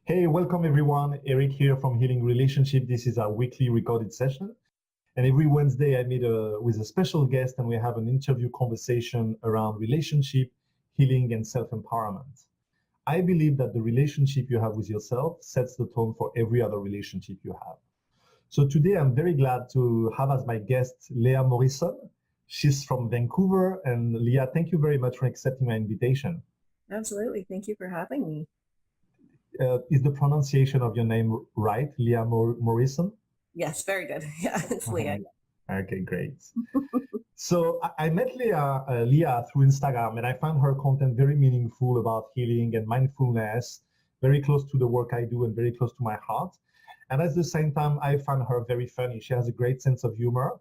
Hey, welcome everyone. Eric here from Healing Relationship. This is our weekly recorded session. And every Wednesday I meet with a special guest and we have an interview conversation around relationship, healing, and self-empowerment. I believe that the relationship you have with yourself sets the tone for every other relationship you have. So today I'm very glad to have as my guest Lea Morrison. She's from Vancouver. And Lea, thank you very much for accepting my invitation. Absolutely. Thank you for having me. Is the pronunciation of your name right, Lea Morrison? Yes, very good. Yeah, it's Lea. Okay, great. So I met Lea through Instagram, and I found her content very meaningful about healing and mindfulness, very close to the work I do and very close to my heart. And at the same time, I found her very funny. She has a great sense of humor.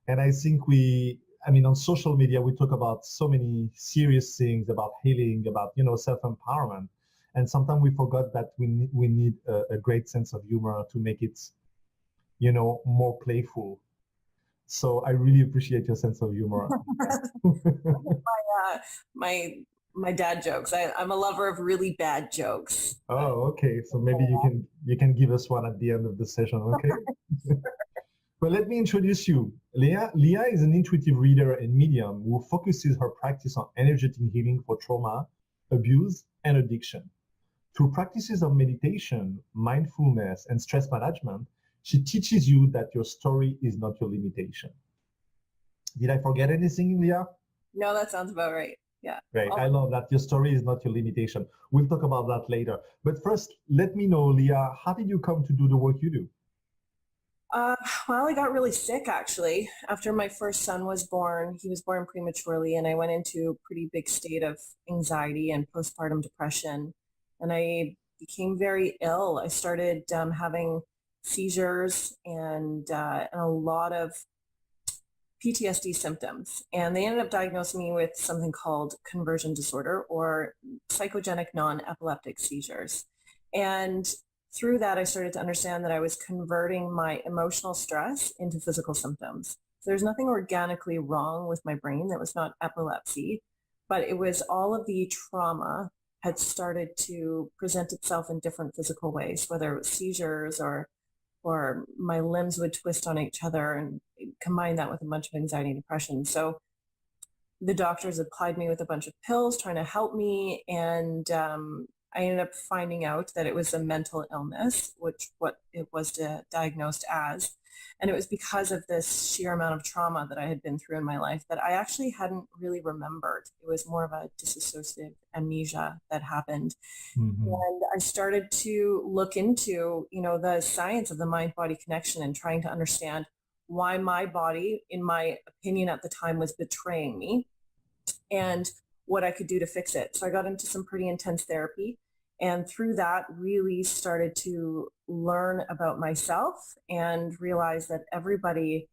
And I think on social media, we talk about so many serious things about healing, about, self-empowerment. And sometimes we forgot that we need a great sense of humor to make it, more playful. So I really appreciate your sense of humor. my dad jokes. I'm a lover of really bad jokes. Oh, okay. So maybe you can give us one at the end of the session, okay? But let me introduce you. Lea is an intuitive reader and medium who focuses her practice on energetic healing for trauma, abuse, and addiction. Through practices of meditation, mindfulness, and stress management, she teaches you that your story is not your limitation. Did I forget anything, Lea? No, that sounds about right. Yeah. Great. I love that. Your story is not your limitation. We'll talk about that later. But first, let me know, Lea, how did you come to do the work you do? Well, I got really sick, actually. After my first son was born, he was born prematurely, and I went into a pretty big state of anxiety and postpartum depression. And I became very ill. I started having seizures and a lot of PTSD symptoms. And they ended up diagnosing me with something called conversion disorder or psychogenic non-epileptic seizures. And through that, I started to understand that I was converting my emotional stress into physical symptoms. So there's nothing organically wrong with my brain. That was not epilepsy, but it was all of the trauma had started to present itself in different physical ways, whether it was seizures or my limbs would twist on each other, and combine that with a bunch of anxiety and depression. So the doctors applied me with a bunch of pills trying to help me, and I ended up finding out that it was a mental illness, which what it was diagnosed as. And it was because of this sheer amount of trauma that I had been through in my life that I actually hadn't really remembered. It was more of a dissociative amnesia that happened. Mm-hmm. And I started to look into, the science of the mind-body connection and trying to understand why my body, in my opinion at the time, was betraying me and what I could do to fix it. So I got into some pretty intense therapy, and through that really started to learn about myself and realize that everybody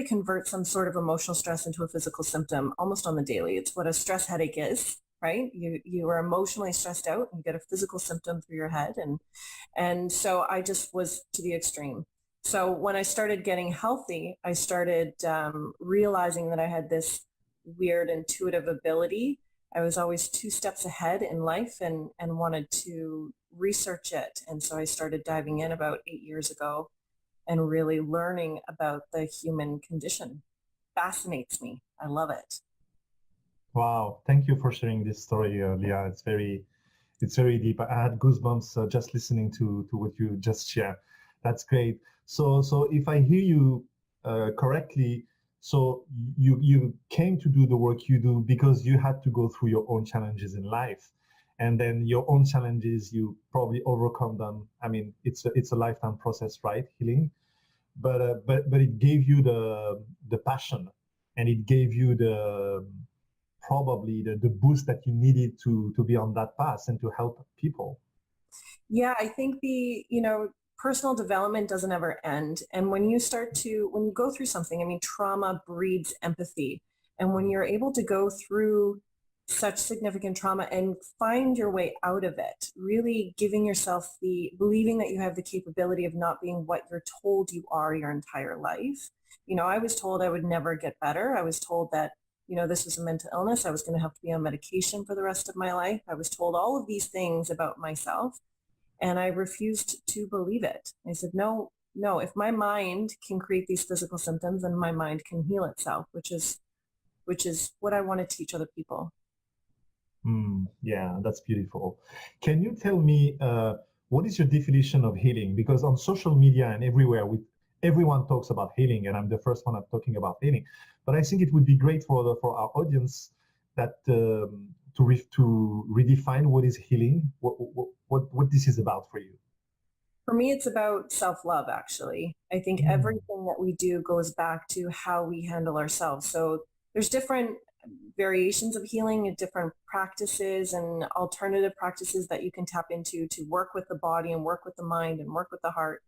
converts some sort of emotional stress into a physical symptom almost on the daily. It's what a stress headache is, right? You are emotionally stressed out and you get a physical symptom through your head. And so I just was to the extreme. So when I started getting healthy, I started realizing that I had this weird intuitive ability. I was always 2 steps ahead in life and wanted to research it. And so I started diving in about 8 years ago and really learning about the human condition. Fascinates me. I love it. Wow. Thank you for sharing this story, Lea. It's very deep. I had goosebumps just listening to what you just shared. That's great. So if I hear you correctly, so you came to do the work you do because you had to go through your own challenges in life, and then your own challenges, you probably overcome them. I mean, it's a lifetime process, right? Healing, but it gave you the passion, and it gave you probably the boost that you needed to be on that path and to help people. Yeah, I think personal development doesn't ever end. And when you go through something, trauma breeds empathy. And when you're able to go through such significant trauma and find your way out of it, really giving yourself believing that you have the capability of not being what you're told you are your entire life. I was told I would never get better. I was told that, this was a mental illness. I was going to have to be on medication for the rest of my life. I was told all of these things about myself. And I refused to believe it. I said, no, no, if my mind can create these physical symptoms, then my mind can heal itself, which is what I want to teach other people. Yeah, that's beautiful. Can you tell me what is your definition of healing? Because on social media and everywhere, everyone talks about healing, and I'm the first one I'm talking about healing. But I think it would be great for our audience that to redefine what is healing, what this is about for you. For me, it's about self-love, actually. I think everything that we do goes back to how we handle ourselves. So there's different variations of healing and different practices and alternative practices that you can tap into to work with the body and work with the mind and work with the heart.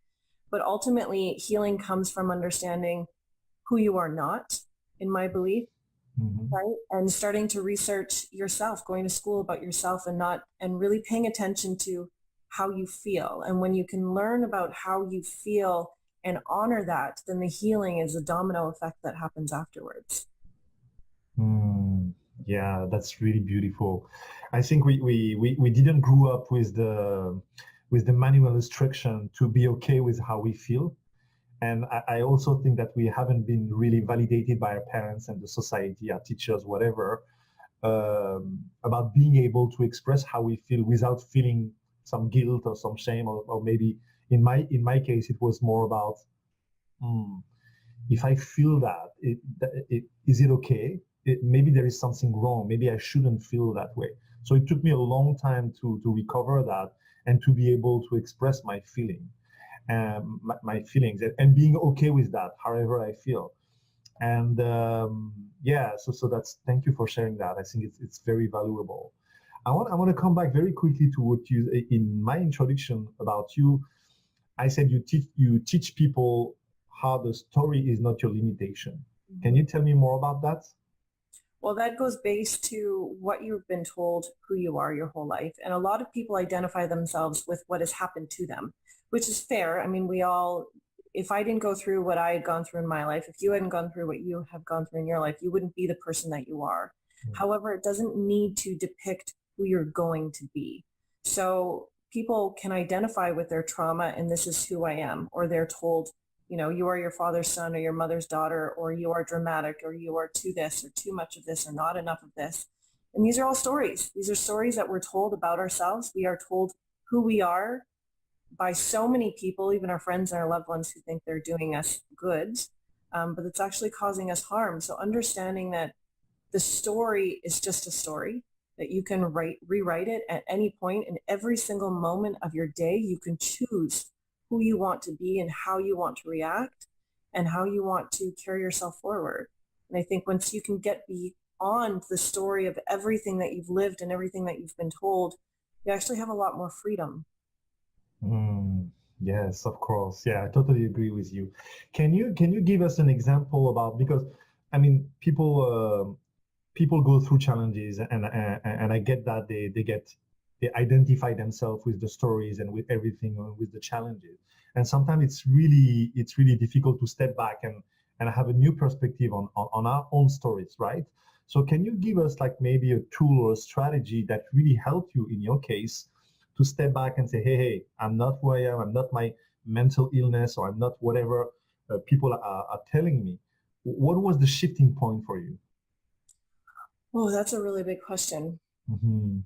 But ultimately, healing comes from understanding who you are not, in my belief, right? And starting to research yourself, going to school about yourself and really paying attention to how you feel. And when you can learn about how you feel and honor that, then the healing is a domino effect that happens afterwards. Yeah, that's really beautiful. I think we didn't grow up with the manual instruction to be okay with how we feel. And I also think that we haven't been really validated by our parents and the society, our teachers, whatever, about being able to express how we feel without feeling some guilt or some shame, or maybe in my case, it was more about, if I feel that, is it okay? Maybe there is something wrong. Maybe I shouldn't feel that way. So it took me a long time to recover that and to be able to express my feeling, my feelings, and being okay with that, however I feel. And yeah, so that's, thank you for sharing that. I think it's very valuable. I want to come back very quickly to what you, in my introduction about you, I said you teach people how the story is not your limitation. Can you tell me more about that? Well, that goes based to what you've been told who you are your whole life. And a lot of people identify themselves with what has happened to them, which is fair. I mean, if I didn't go through what I had gone through in my life, if you hadn't gone through what you have gone through in your life, you wouldn't be the person that you are. However, it doesn't need to depict who you're going to be. So people can identify with their trauma and this is who I am, or they're told, you are your father's son or your mother's daughter, or you are dramatic, or you are too this or too much of this or not enough of this. And these are all stories. These are stories that we're told about ourselves. We are told who we are by so many people, even our friends and our loved ones who think they're doing us good, but it's actually causing us harm. So understanding that the story is just a story, that you can rewrite it at any point in every single moment of your day. You can choose who you want to be and how you want to react and how you want to carry yourself forward. And I think once you can get beyond the story of everything that you've lived and everything that you've been told, you actually have a lot more freedom. Yes, of course. Yeah, I totally agree with you. Can you give us an example about, because I mean people go through challenges, and I get that they identify themselves with the stories and with everything, with the challenges. And sometimes it's really difficult to step back and have a new perspective on our own stories, right? So can you give us like maybe a tool or a strategy that really helped you in your case to step back and say, hey, I'm not who I am. I'm not my mental illness, or I'm not whatever people are telling me. What was the shifting point for you? Oh, that's a really big question. Mm-hmm.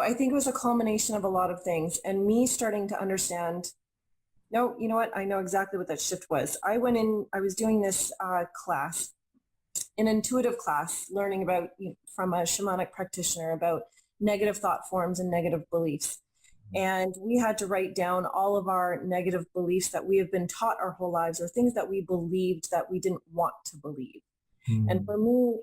I think it was a culmination of a lot of things and me starting to understand, no, you know what? I know exactly what that shift was. I was doing this class, an intuitive class, learning about, from a shamanic practitioner about negative thought forms and negative beliefs. And we had to write down all of our negative beliefs that we have been taught our whole lives, or things that we believed that we didn't want to believe. And for me,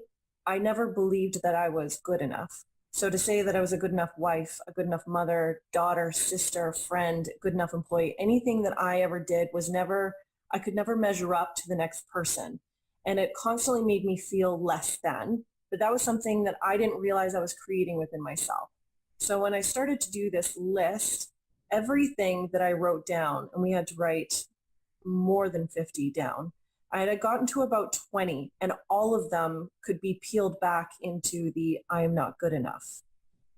I never believed that I was good enough. So to say that I was a good enough wife, a good enough mother, daughter, sister, friend, good enough employee, anything that I ever did I could never measure up to the next person. And it constantly made me feel less than. But that was something that I didn't realize I was creating within myself. So when I started to do this list, everything that I wrote down, and we had to write more than 50 down, I had gotten to about 20, and all of them could be peeled back into the I am not good enough.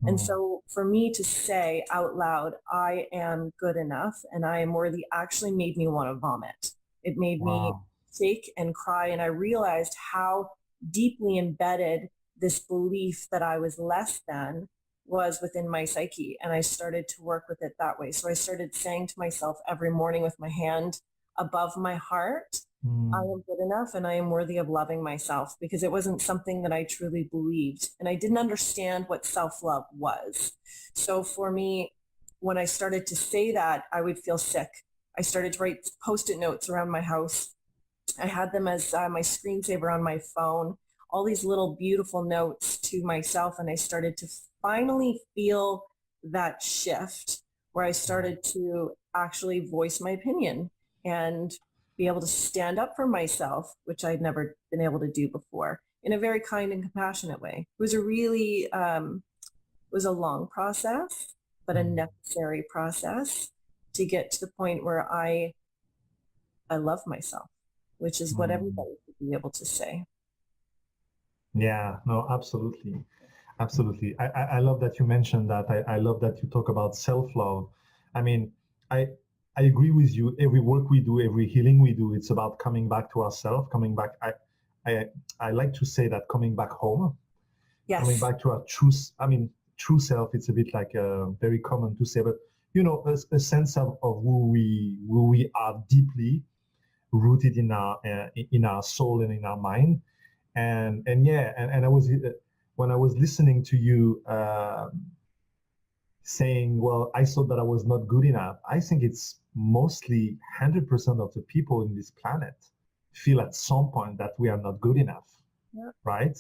And Mm. so for me to say out loud, I am good enough and I am worthy, actually made me want to vomit. It made me Wow. shake and cry. And I realized how deeply embedded this belief that I was less than was within my psyche. And I started to work with it that way. So I started saying to myself every morning with my hand above my heart, I Mm. am good enough and I am worthy of loving myself, because it wasn't something that I truly believed. And I didn't understand what self-love was. So for me, when I started to say that, I would feel sick. I started to write Post-it notes around my house. I had them as my screensaver on my phone, all these little beautiful notes to myself. And I started to finally feel that shift where I started to actually voice my opinion and be able to stand up for myself, which I'd never been able to do before, in a very kind and compassionate way. It was a really, it was a long process, but a Mm. necessary process to get to the point where I love myself, which is what Mm. everybody should be able to say. Yeah, no, absolutely. Absolutely. I love that you mentioned that. I love that you talk about self-love. I mean, I I agree with you. Every work we do, every healing we do, it's about coming back to ourselves, coming back. I I like to say that coming back home, coming Yes. back to our I mean, true self. It's a bit like very common to say, but a sense of who we are deeply rooted in our soul and in our mind. And yeah, and I was when I was listening to you saying, well, I thought that I was not good enough. I think it's mostly 100% of the people in this planet feel at some point that we are not good enough, Yeah. right?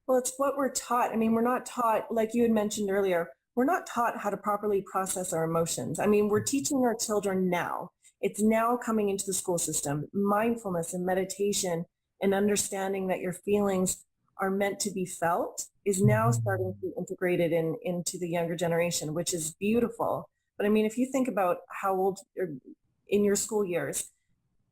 Well, it's what we're taught. I mean, we're not taught, like you had mentioned earlier, we're not taught how to properly process our emotions. I mean, we're teaching our children now. It's now coming into the school system. Mindfulness and meditation and understanding that your feelings are meant to be felt is now starting to be integrated into the younger generation, which is beautiful. But I mean, if you think about how old in your school years,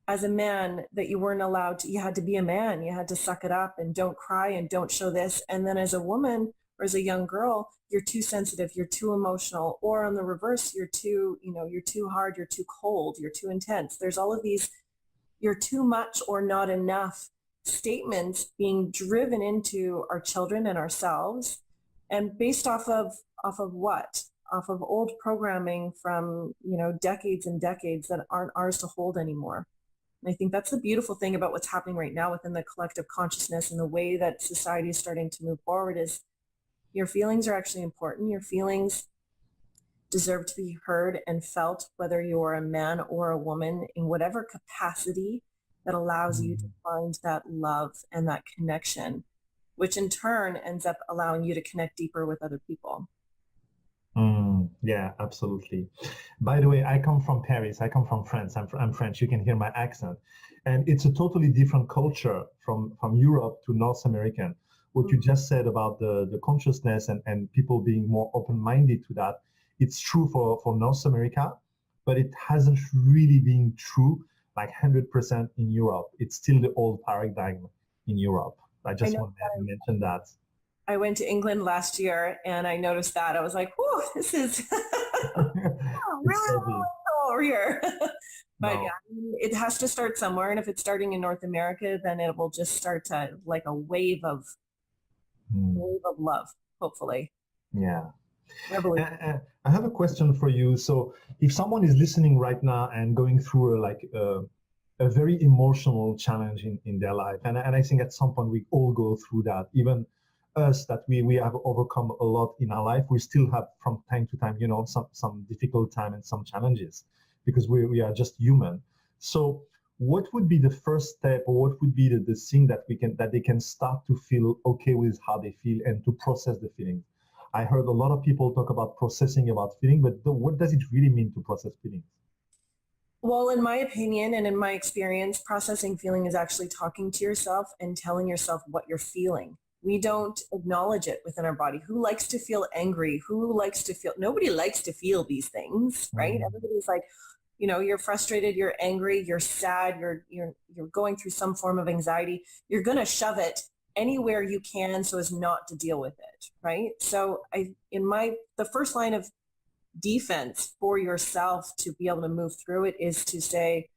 as a man, that you weren't allowed to, you had to be a man, you had to suck it up and don't cry and don't show this. And then as a woman or as a young girl, you're too sensitive, you're too emotional, or on the reverse, you're too, you're too hard, you're too cold, you're too intense. There's all of these, you're too much or not enough statements being driven into our children and ourselves. And based off of what? Off of old programming from, decades and decades that aren't ours to hold anymore. And I think that's the beautiful thing about what's happening right now within the collective consciousness and the way that society is starting to move forward is your feelings are actually important. Your feelings deserve to be heard and felt, whether you're a man or a woman, in whatever capacity that allows you to Mm. find that love and that connection, which in turn ends up allowing you to connect deeper with other people. Mm, yeah, absolutely. By the way, I come from Paris. I come from France. I'm French. You can hear my accent, and it's a totally different culture from Europe to North American. What you just said about the consciousness and people being more open-minded to that, it's true for North America, but it hasn't really been true like 100% in Europe. It's still the old paradigm in Europe. I I just know want to mention that. I went to England last year and I noticed that. I was like, whoa, this is It's really heavy. low over here. But yeah, No. it has to start somewhere. And if it's starting in North America, then it will just start to like a Mm, wave of love, hopefully. yeah. Revolution. I have a question for you. So, if someone is listening right now and going through a very emotional challenge in their life, and I think at some point we all go through that, even us that we have overcome a lot in our life, we still have from time to time, some difficult time and some challenges because we are just human. So, what would be the first step, or what would be the thing that they can start to feel okay with how they feel and to process the feelings? I heard a lot of people talk about processing about feeling, but what does it really mean to process feelings? Well, in my opinion and in my experience, processing feeling is actually talking to yourself and telling yourself what you're feeling. We don't acknowledge it within our body. Who likes to feel angry? Who likes to feel, nobody likes to feel these things, right? Mm. Everybody's like, you're frustrated, you're angry, you're sad, you're going through some form of anxiety. You're going to shove it anywhere you can so as not to deal with it, right? So the first line of defense for yourself to be able to move through it is to say,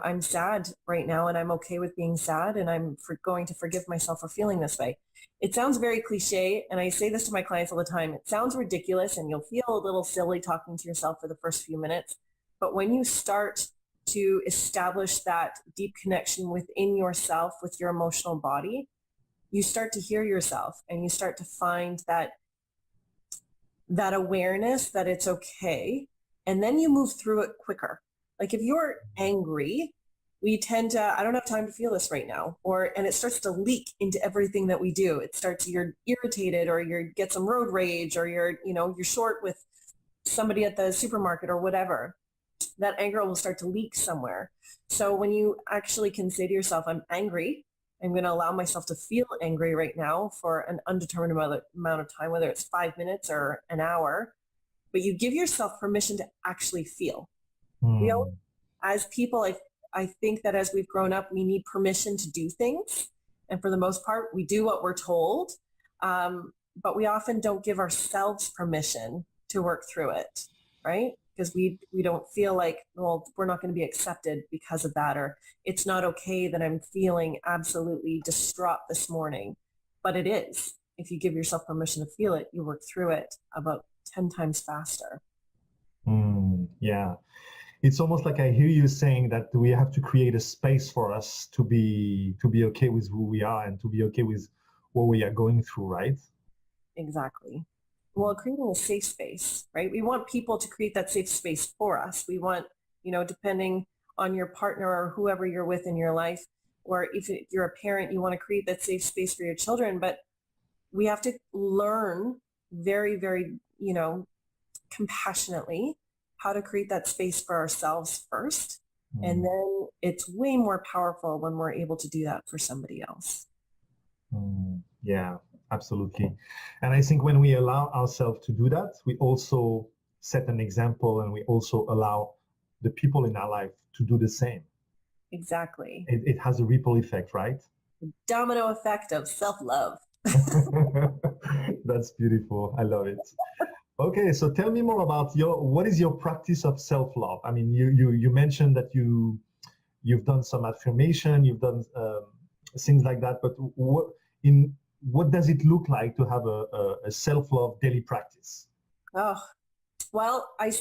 I'm sad right now and I'm okay with being sad, and I'm going to forgive myself for feeling this way. It sounds very cliche, and I say this to my clients all the time. It sounds ridiculous and you'll feel a little silly talking to yourself for the first few minutes. But when you start to establish that deep connection within yourself, with your emotional body, you start to hear yourself and you start to find that awareness that it's okay. And then you move through it quicker. Like if you're angry, we tend to, I don't have time to feel this right now. And it starts to leak into everything that we do. It starts, you're irritated, or you get some road rage, or you're short with somebody at the supermarket or whatever. That anger will start to leak somewhere. So when you actually can say to yourself, I'm angry, I'm going to allow myself to feel angry right now for an undetermined amount of time, whether it's 5 minutes or an hour, but you give yourself permission to actually feel. As people, I think that as we've grown up, we need permission to do things. And for the most part, we do what we're told. But we often don't give ourselves permission to work through it, right? Because we don't feel like, well, we're not going to be accepted because of that, or it's not okay that I'm feeling absolutely distraught this morning. But it is. If you give yourself permission to feel it, you work through it about 10 times faster. Yeah. It's almost like I hear you saying that we have to create a space for us to be okay with who we are and to be okay with what we are going through, right? Exactly. Well, creating a safe space, right? We want people to create that safe space for us. We want, depending on your partner or whoever you're with in your life, or if you're a parent, you want to create that safe space for your children. But we have to learn very, very, compassionately how to create that space for ourselves first. And then it's way more powerful when we're able to do that for somebody else. Yeah, absolutely. And I think when we allow ourselves to do that, we also set an example, and we also allow the people in our life to do the same. Exactly. It has a ripple effect, right? The domino effect of self-love. That's beautiful. I love it. Okay, so tell me more about what is your practice of self-love? I mean, you mentioned that you've done some affirmation, you've done things like that, but what does it look like to have a self-love daily practice? Oh, well, I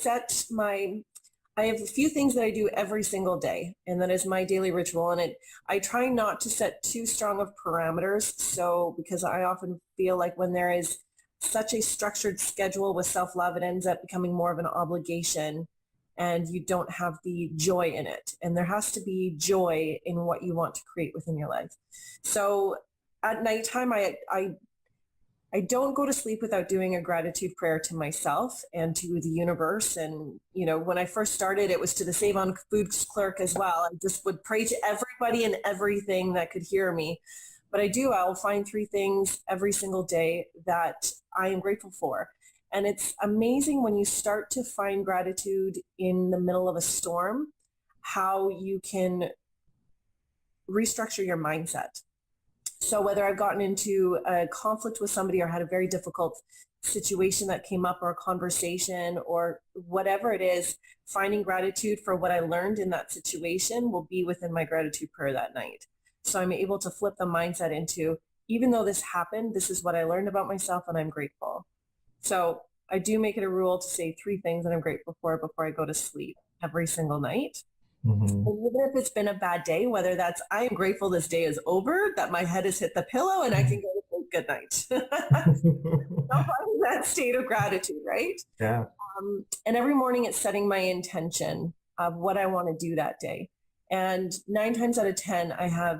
have a few things that I do every single day, and that is my daily ritual. And I try not to set too strong of parameters. So, because I often feel like when there is such a structured schedule with self-love, it ends up becoming more of an obligation, and you don't have the joy in it. And there has to be joy in what you want to create within your life. So at nighttime, I don't go to sleep without doing a gratitude prayer to myself and to the universe. And, when I first started, it was to the Save on Foods clerk as well. I just would pray to everybody and everything that could hear me. But I'll find 3 things every single day that I am grateful for. And it's amazing when you start to find gratitude in the middle of a storm, how you can restructure your mindset. So whether I've gotten into a conflict with somebody or had a very difficult situation that came up, or a conversation, or whatever it is, finding gratitude for what I learned in that situation will be within my gratitude prayer that night. So I'm able to flip the mindset into, even though this happened, this is what I learned about myself and I'm grateful. So I do make it a rule to say 3 things that I'm grateful for before I go to sleep every single night. Mm-hmm. Even if it's been a bad day, whether that's, I am grateful this day is over, that my head has hit the pillow and I can go to sleep, good night. I'm in that state of gratitude, right? Yeah. And every morning it's setting my intention of what I want to do that day. And 9 times out of 10, I have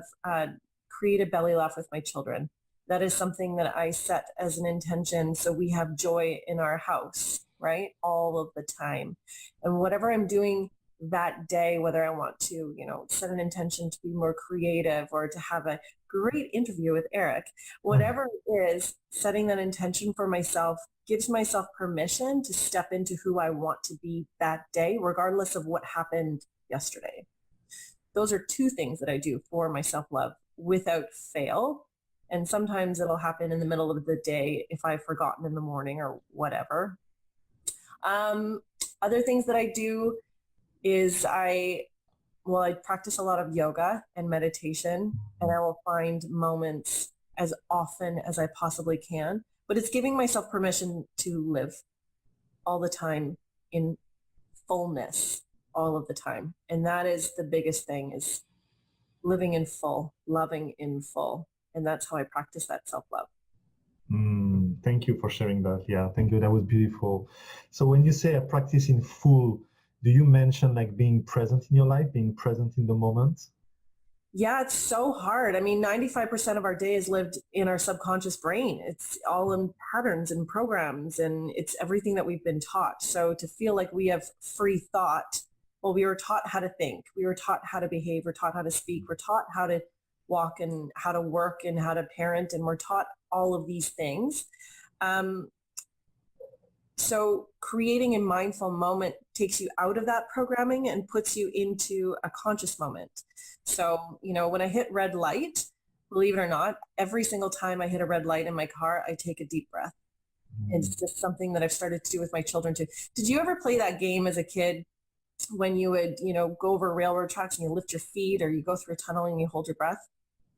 created belly laugh with my children. That is something that I set as an intention. So we have joy in our house, right? All of the time. And whatever I'm doing that day, whether I want to, set an intention to be more creative or to have a great interview with Eric, whatever it is, setting that intention for myself gives myself permission to step into who I want to be that day, regardless of what happened yesterday. Those are 2 things that I do for my self-love without fail. And sometimes it'll happen in the middle of the day if I've forgotten in the morning or whatever. Other things that I do is I practice a lot of yoga and meditation, and I will find moments as often as I possibly can. But it's giving myself permission to live all the time in fullness all of the time. And that is the biggest thing, is living in full, loving in full. And that's how I practice that self-love. Thank you for sharing that. Yeah, thank you. That was beautiful. So when you say a practice in full, do you mention like being present in your life, being present in the moment? Yeah, it's so hard. I mean, 95% of our day is lived in our subconscious brain. It's all in patterns and programs, and it's everything that we've been taught. So to feel like we have free thought, well, we were taught how to think. We were taught how to behave. We're taught how to speak. We're taught how to walk and how to work and how to parent. And we're taught all of these things. So creating a mindful moment takes you out of that programming and puts you into a conscious moment. So, when I hit red light, believe it or not, every single time I hit a red light in my car, I take a deep breath. It's just something that I've started to do with my children too. Did you ever play that game as a kid when you would, go over railroad tracks and you lift your feet, or you go through a tunnel and you hold your breath?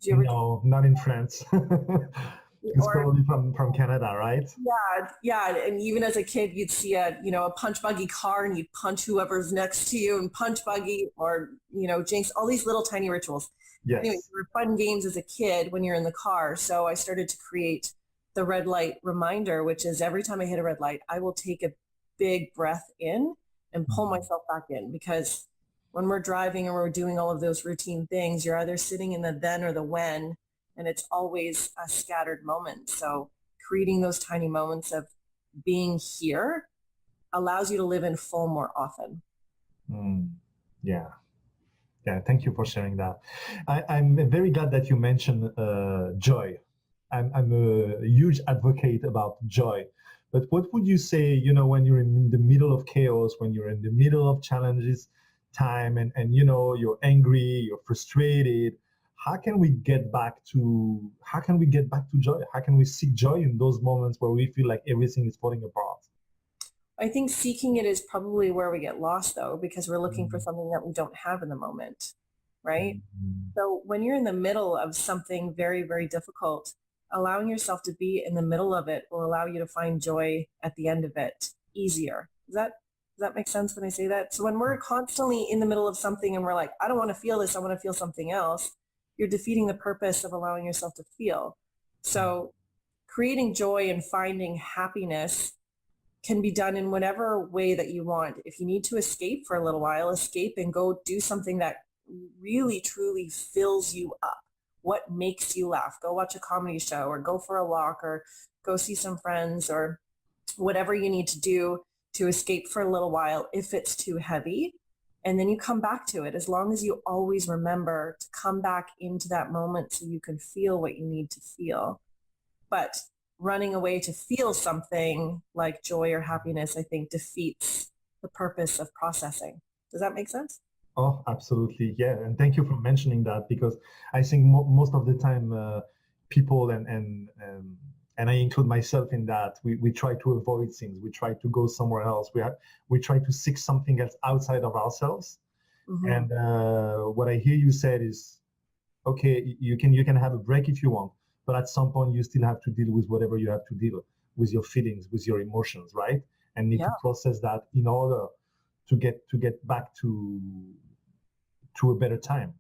Did you ever? No, not in France. It's Or probably from Canada, right? yeah. And even as a kid, you'd see a punch buggy car, and you'd punch whoever's next to you, and punch buggy, or, jinx, all these little tiny rituals. Anyway, Yes. they were fun games as a kid when you're in the car. So I started to create the red light reminder, which is every time I hit a red light, I will take a big breath in and pull myself back in, because when we're driving and we're doing all of those routine things, you're either sitting in the then or the when, and it's always a scattered moment. So creating those tiny moments of being here allows you to live in full more often. Yeah. Yeah, thank you for sharing that. I'm very glad that you mentioned joy. I'm a huge advocate about joy. But what would you say, when you're in the middle of chaos, when you're in the middle of challenges, time, and you're angry, you're frustrated, how can we get back to joy? How can we seek joy in those moments where we feel like everything is falling apart? I think seeking it is probably where we get lost, though, because we're looking for Mm, something that we don't have in the moment, right? mm, So when you're in the middle of something very, very difficult, allowing yourself to be in the middle of it will allow you to find joy at the end of it easier. Does that make sense when I say that? So when we're constantly in the middle of something and we're like, I don't want to feel this, I want to feel something else, you're defeating the purpose of allowing yourself to feel. So creating joy and finding happiness can be done in whatever way that you want. If you need to escape for a little while, escape and go do something that really truly fills you up. What makes you laugh? Go watch a comedy show, or go for a walk, or go see some friends, or whatever you need to do to escape for a little while if it's too heavy. And then you come back to it, as long as you always remember to come back into that moment so you can feel what you need to feel. But running away to feel something like joy or happiness, I think, defeats the purpose of processing. Does that make sense? Oh, absolutely. Yeah. And thank you for mentioning that, because I think most of the time people and I include myself in that, we try to avoid things. We try to go somewhere else. We try to seek something else outside of ourselves. Mm-hmm. And what I hear you said is, okay, you can have a break if you want, but at some point you still have to deal with whatever you have to deal with, your feelings, with your emotions, right? And need to Yeah, process that in order to get back to a better time.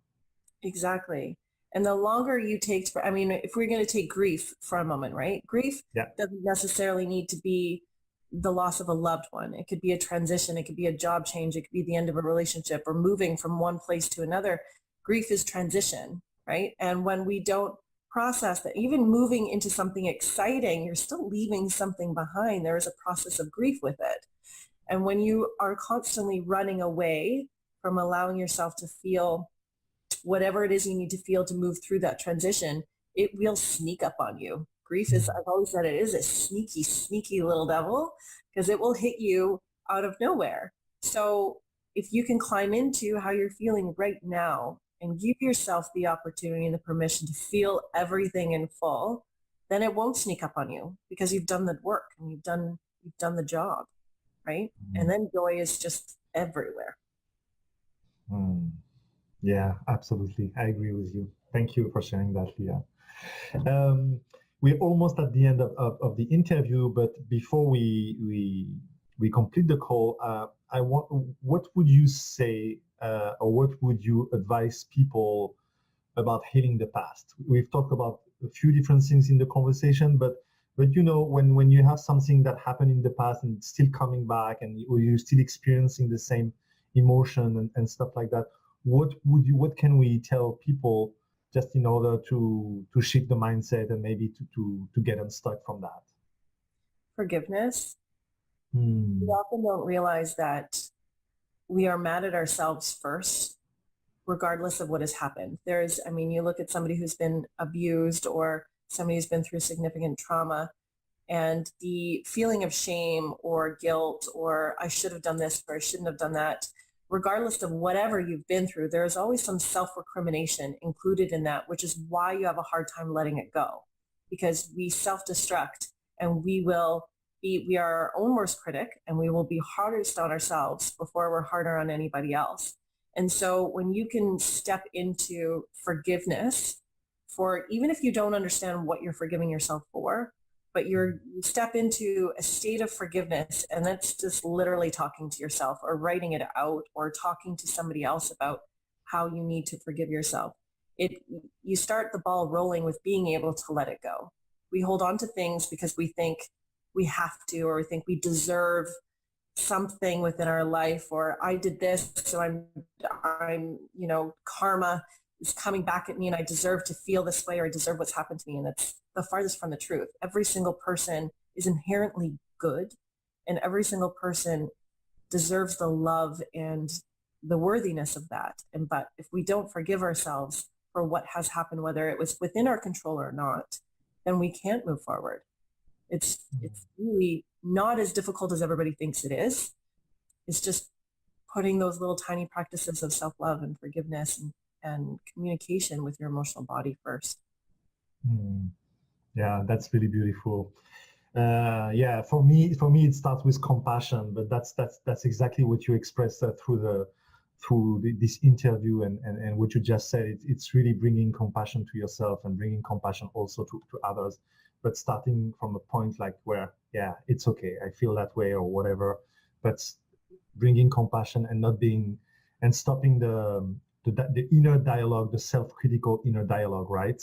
exactly. And the longer you take I mean, if we're going to take grief for a moment, right? Grief Yeah. doesn't necessarily need to be the loss of a loved one. It could be a transition. It could be a job change. It could be the end of a relationship, or moving from one place to another. Grief is transition, right? And when we don't process that, even moving into something exciting, you're still leaving something behind. There is a process of grief with it. And when you are constantly running away from allowing yourself to feel whatever it is you need to feel to move through that transition, it will sneak up on you. Grief is, I've always said, it is a sneaky, sneaky little devil, because it will hit you out of nowhere. So if you can climb into how you're feeling right now and give yourself the opportunity and the permission to feel everything in full, then it won't sneak up on you because you've done the work and you've done the job, right? And then joy is just everywhere. Yeah, absolutely. I agree with you. Thank you for sharing that, Lea. We're almost at the end of the interview, but before we complete the call, what would you say or what would you advise people about healing the past? We've talked about a few different things in the conversation, but when you have something that happened in the past and it's still coming back and you're still experiencing the same emotion and stuff like that, what can we tell people just in order to shift the mindset and maybe to get unstuck from that? Forgiveness. We often don't realize that we are mad at ourselves first, regardless of what has happened. You look at somebody who's been abused or somebody who's been through significant trauma, and the feeling of shame or guilt or I should have done this or I shouldn't have done that, regardless of whatever you've been through, there is always some self-recrimination included in that, which is why you have a hard time letting it go, because we self-destruct and we are our own worst critic, and we will be hardest on ourselves before we're harder on anybody else. And so when you can step into forgiveness for, even if you don't understand what you're forgiving yourself for, but you step into a state of forgiveness, and that's just literally talking to yourself or writing it out or talking to somebody else about how you need to forgive yourself. You start the ball rolling with being able to let it go. We hold on to things because we think we have to, or we think we deserve something within our life, or I did this, so I'm karma is coming back at me and I deserve to feel this way, or I deserve what's happened to me. And that's the farthest from the truth. Every single person is inherently good, and every single person deserves the love and the worthiness of that. But if we don't forgive ourselves for what has happened, whether it was within our control or not, then we can't move forward. It's really not as difficult as everybody thinks it is. It's just putting those little tiny practices of self-love and forgiveness and communication with your emotional body first. Yeah, that's really beautiful. For me, it starts with compassion, but that's exactly what you expressed through this interview and what you just said. It's really bringing compassion to yourself and bringing compassion also to others, but starting from a point like where, yeah, it's okay, I feel that way or whatever, but bringing compassion and stopping the inner dialogue, the self-critical inner dialogue, right?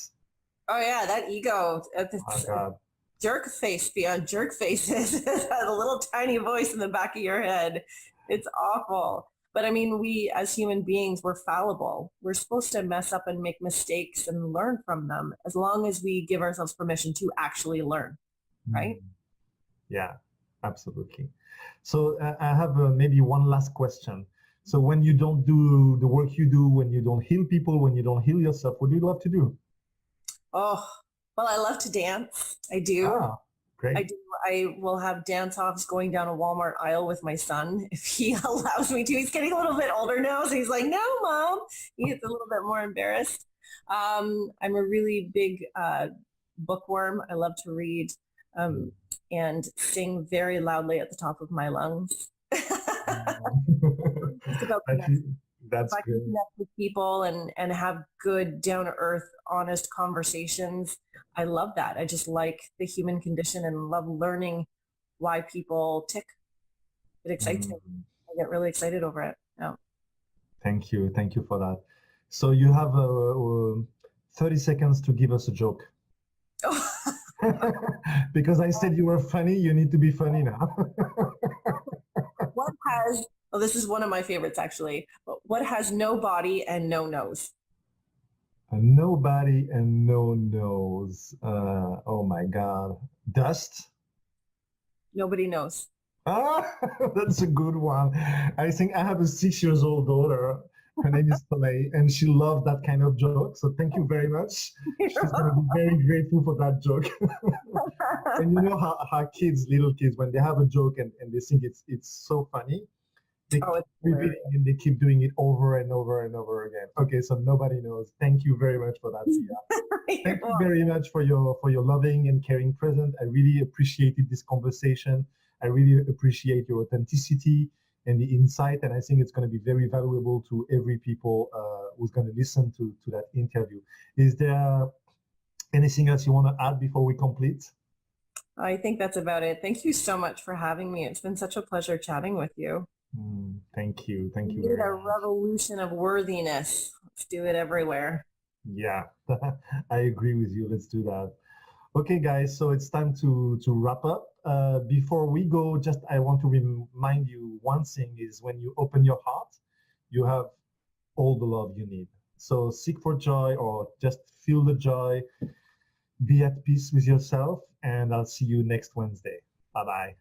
Oh yeah, that ego. Oh God. Jerk face beyond jerk faces. The little tiny voice in the back of your head. It's awful. But we as human beings, we're fallible. We're supposed to mess up and make mistakes and learn from them, as long as we give ourselves permission to actually learn, right? Yeah, absolutely. So I have maybe one last question. So when you don't do the work you do, when you don't heal people, when you don't heal yourself, what do you love to do? Oh, well, I love to dance. I do. Ah, great. I do. I will have dance-offs going down a Walmart aisle with my son if he allows me to. He's getting a little bit older now, so he's like, no, Mom. He gets a little bit more embarrassed. I'm a really big bookworm. I love to read and sing very loudly at the top of my lungs. That's if I can connect with people and have good, down-to-earth, honest conversations, I love that. I just like the human condition and love learning why people tick. It excites me. I get really excited over it. Yeah. Thank you for that. So you have 30 seconds to give us a joke. Because I said you were funny, you need to be funny now. This is one of my favorites actually. What has no body and no nose? No body and no nose. Oh my God. Dust? Nobody knows. That's a good one. I think I have a 6-year-old daughter. Her name is Play, and she loves that kind of joke. So thank you very much. She's going to be very grateful for that joke. And you know how kids, little kids, when they have a joke and they think it's so funny, They Oh, keep it's hilarious. repeating and they keep doing it over and over and over again. Okay, so nobody knows. Thank you very much for that, Leah. You're Thank you very much for your loving and caring presence. I really appreciated this conversation. I really appreciate your authenticity and the insight, and I think it's going to be very valuable to every people who's going to listen to that interview. Is there anything else you want to add before we complete? I think that's about it. Thank you so much for having me. It's been such a pleasure chatting with you. Thank you. Thank We you need very a much. revolution of worthiness. Let's do it everywhere. Yeah, I agree with you. Let's do that. Okay, guys, so it's time to wrap up. Before we go, just I want to remind you one thing is when you open your heart, you have all the love you need. So seek for joy or just feel the joy. Be at peace with yourself, and I'll see you next Wednesday. Bye-bye.